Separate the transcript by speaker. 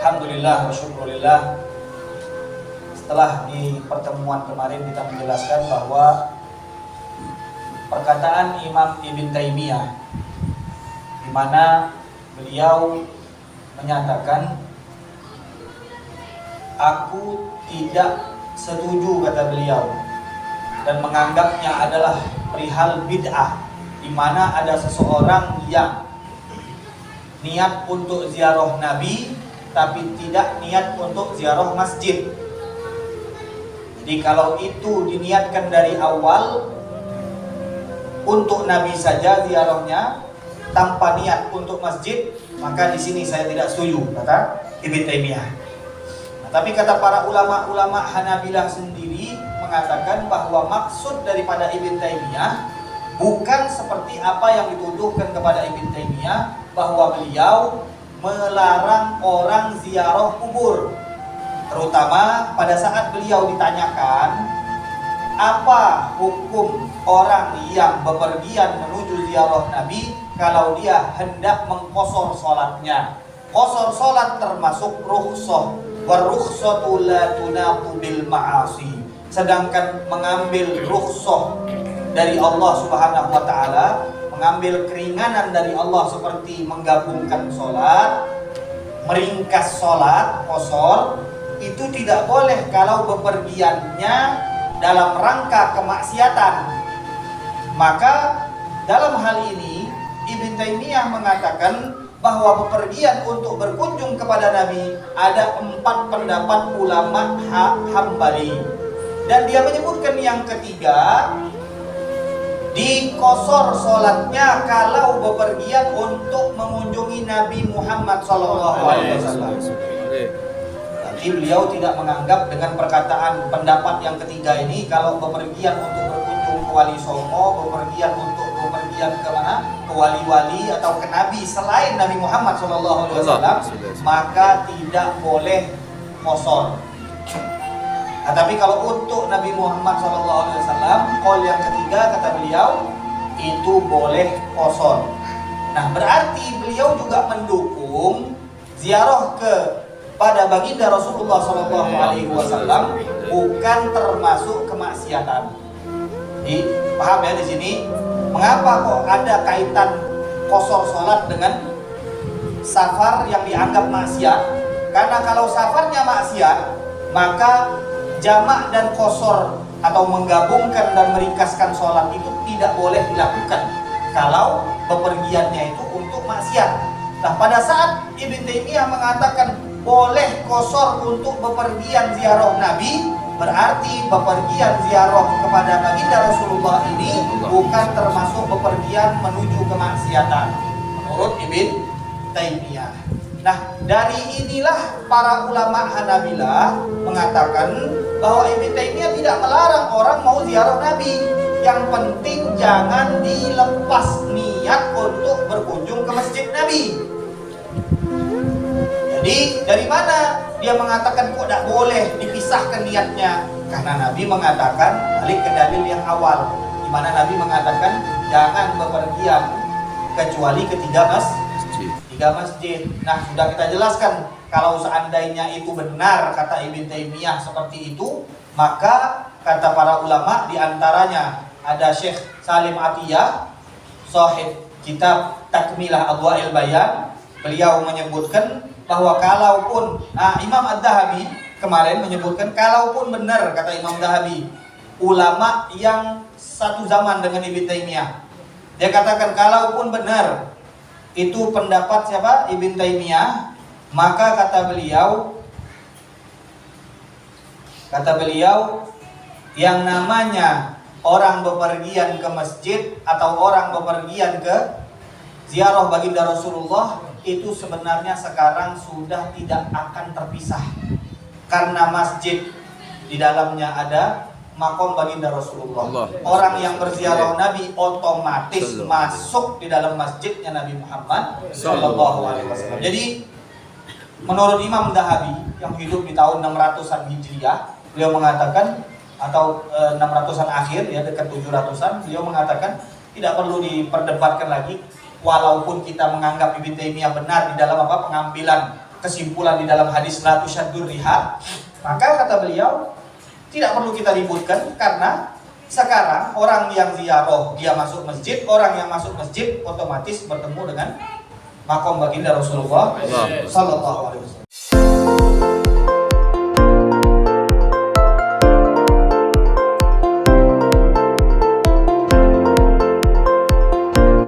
Speaker 1: Alhamdulillah wa syukurillah. Setelah di pertemuan kemarin kita menjelaskan bahwa perkataan Imam Ibn Taimiyah di mana beliau menyatakan, aku tidak setuju, kata beliau, dan menganggapnya adalah perihal bid'ah, di mana ada seseorang yang niat untuk ziarah Nabi tapi tidak niat untuk ziarah masjid. Jadi kalau itu diniatkan dari awal untuk Nabi saja ziarahnya tanpa niat untuk masjid, maka di sini saya tidak setuju, kata Ibn Taimiyah. Nah, tapi kata para ulama-ulama Hanabilah sendiri mengatakan bahwa maksud daripada Ibn Taimiyah bukan seperti apa yang dituduhkan kepada Ibn Taimiyah, bahwa beliau melarang orang ziarah kubur. Terutama pada saat beliau ditanyakan apa hukum orang yang bepergian menuju ziarah Nabi kalau dia hendak mengqosor sholatnya. Qosor sholat termasuk rukhsah, warukhsatu la tunaqu bil ma'asi. Sedangkan mengambil rukhsah dari Allah Subhanahu wa taala, mengambil keringanan dari Allah seperti menggabungkan sholat, meringkas sholat, qosor, itu tidak boleh kalau bepergiannya dalam rangka kemaksiatan. Maka dalam hal ini Ibn Taimiyah mengatakan bahwa bepergian untuk berkunjung kepada Nabi ada 4 pendapat ulama Hambali, dan dia menyebutkan yang ketiga, dikosor sholatnya kalau bepergian untuk mengunjungi Nabi Muhammad SAW. Nanti beliau tidak menganggap dengan perkataan pendapat yang ketiga ini kalau bepergian untuk berkunjung ke Wali Songo, bepergian ke mana? Ke wali-wali atau ke Nabi selain Nabi Muhammad SAW, maka tidak boleh kosor. Nah, tapi kalau untuk Nabi Muhammad SAW, qaul yang ketiga kata beliau itu boleh kosor. Nah, berarti beliau juga mendukung ziarah pada baginda Rasulullah SAW bukan termasuk kemaksiatan. Jadi paham ya di sini mengapa kok ada kaitan kosor sholat dengan safar yang dianggap maksiat? Karena kalau safarnya maksiat, maka jamak dan kosor atau menggabungkan dan meringkaskan sholat itu tidak boleh dilakukan kalau bepergiannya itu untuk maksiat. Nah, pada saat Ibn Taimiyah mengatakan boleh kosor untuk bepergian ziarah Nabi, berarti bepergian ziarah kepada baginda Rasulullah ini bukan termasuk bepergian menuju kemaksiatan menurut Ibn Taimiyah. Nah, dari inilah para ulama Hanabilah mengatakan bahwa Ibn Taimiyah tidak melarang orang mau ziarah Nabi. Yang penting jangan dilepas niat untuk berkunjung ke masjid Nabi. Jadi dari mana dia mengatakan kok tidak boleh dipisahkan niatnya? Karena Nabi mengatakan balik ke dalil yang awal, di mana Nabi mengatakan jangan bepergian kecuali ke tiga masjid. Nah, sudah kita jelaskan kalau seandainya itu benar kata Ibn Taimiyah seperti itu, maka kata para ulama diantaranya ada Syekh Salim Atiyah, sahib kitab Takmilah Adwa'il Bayan. Beliau menyebutkan bahwa kalaupun Imam Ad-Dhahabi kemarin menyebutkan kalaupun benar kata Imam Dhahabi, ulama yang satu zaman dengan Ibn Taimiyah, dia katakan kalaupun benar itu pendapat siapa? Ibn Taimiyah, maka kata beliau yang namanya orang bepergian ke masjid atau orang bepergian ke ziarah baginda Rasulullah itu sebenarnya sekarang sudah tidak akan terpisah, karena masjid di dalamnya ada makom baginda Rasulullah. Orang yang berziarah Nabi otomatis masuk di dalam masjidnya Nabi Muhammad SAW. Jadi menurut Imam Dhahabi yang hidup di tahun 600-an Hijriah, beliau mengatakan, atau 600-an akhir ya, dekat 700-an, beliau mengatakan tidak perlu diperdebatkan lagi. Walaupun kita menganggap Ibn Taimiyah benar di dalam pengambilan kesimpulan di dalam hadis la tusyaddur rihal, maka kata beliau tidak perlu kita ributkan, karena sekarang orang yang ziarah dia masuk masjid, orang yang masuk masjid otomatis bertemu dengan makom baginda Rasulullah sallallahu alaihi wasallam.